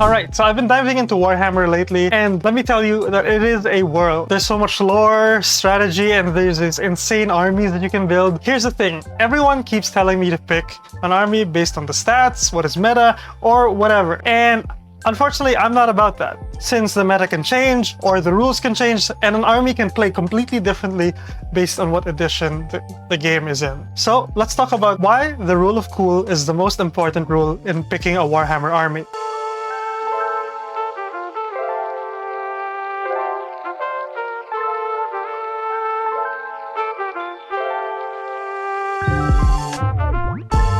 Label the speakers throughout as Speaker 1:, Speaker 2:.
Speaker 1: Alright, so I've been diving into Warhammer lately, and let me tell you that it is a world. There's so much lore, strategy, and there's these insane armies that you can build. Here's the thing, everyone keeps telling me to pick an army based on the stats, what is meta, or whatever. And unfortunately, I'm not about that. Since the meta can change, or the rules can change, and an army can play completely differently based on what edition the game is in. So let's talk about why the rule of cool is the most important rule in picking a Warhammer army.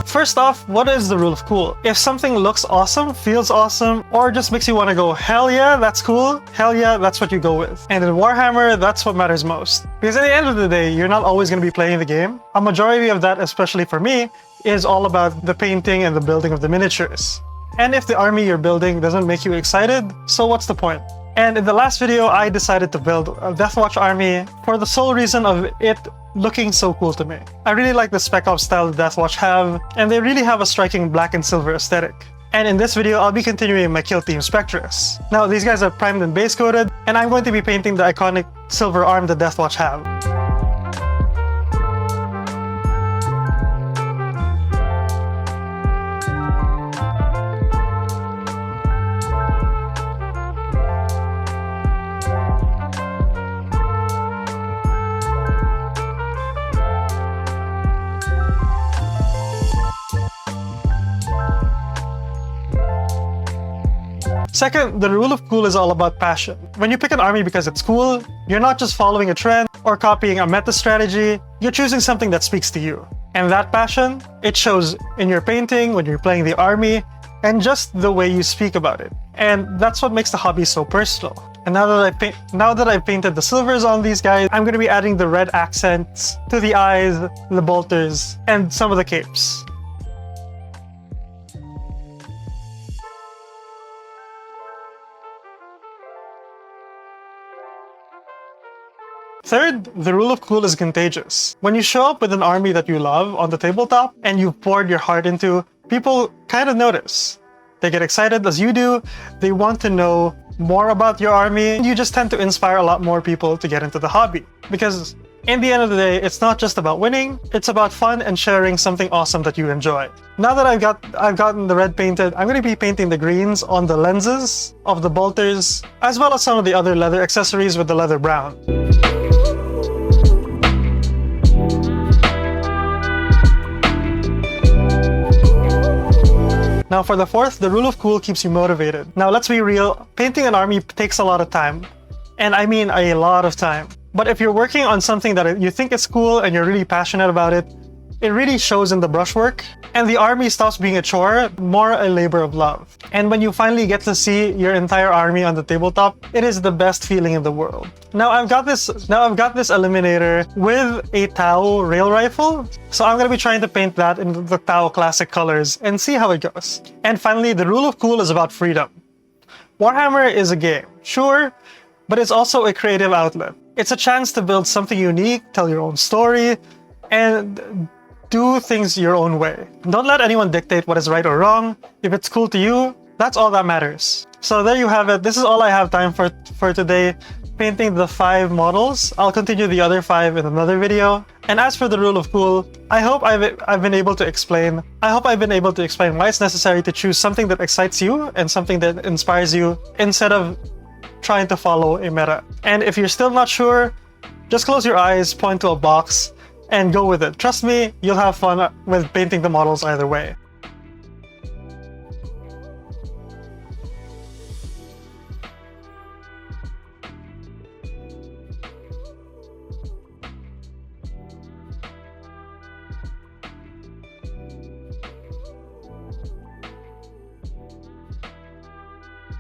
Speaker 1: First off, what is the rule of cool? If something looks awesome, feels awesome, or just makes you want to go, hell yeah, that's cool, hell yeah, that's what you go with. And in Warhammer, that's what matters most. Because at the end of the day, you're not always going to be playing the game. A majority of that, especially for me, is all about the painting and the building of the miniatures. And if the army you're building doesn't make you excited, so what's the point? And in the last video, I decided to build a Deathwatch army for the sole reason of it looking so cool to me. I really like the Spec Ops style Deathwatch have, and they really have a striking black and silver aesthetic. And in this video, I'll be continuing my Kill Team Spectres. Now, these guys are primed and base coated, and I'm going to be painting the iconic silver arm the Deathwatch have. Second, the rule of cool is all about passion. When you pick an army because it's cool, you're not just following a trend or copying a meta strategy, you're choosing something that speaks to you. And that passion, it shows in your painting, when you're playing the army, and just the way you speak about it. And that's what makes the hobby so personal. And now that I've painted the silvers on these guys, I'm going to be adding the red accents to the eyes, the bolters, and some of the capes. Third, the rule of cool is contagious. When you show up with an army that you love on the tabletop and you've poured your heart into, people kind of notice. They get excited as you do, they want to know more about your army, and you just tend to inspire a lot more people to get into the hobby. Because in the end of the day, it's not just about winning, it's about fun and sharing something awesome that you enjoy. Now that I've gotten the red painted, I'm going to be painting the greens on the lenses of the bolters, as well as some of the other leather accessories with the leather brown. Now for the fourth, the rule of cool keeps you motivated. Now let's be real, painting an army takes a lot of time. And I mean a lot of time. But if you're working on something that you think is cool and you're really passionate about it, it really shows in the brushwork, and the army stops being a chore, more a labor of love. And when you finally get to see your entire army on the tabletop, it is the best feeling in the world. Now I've got this eliminator with a Tau rail rifle, so I'm gonna be trying to paint that in the Tau classic colors and see how it goes. And finally, the rule of cool is about freedom. Warhammer is a game, sure, but it's also a creative outlet. It's a chance to build something unique, tell your own story, and do things your own way. Don't let anyone dictate what is right or wrong. If it's cool to you, that's all that matters. So there you have it. This is all I have time for today, painting the 5 models. I'll continue the other 5 in another video. And as for the rule of cool, I hope I've been able to explain why it's necessary to choose something that excites you and something that inspires you instead of trying to follow a meta. And if you're still not sure, just close your eyes, point to a box, and go with it. Trust me, you'll have fun with painting the models either way.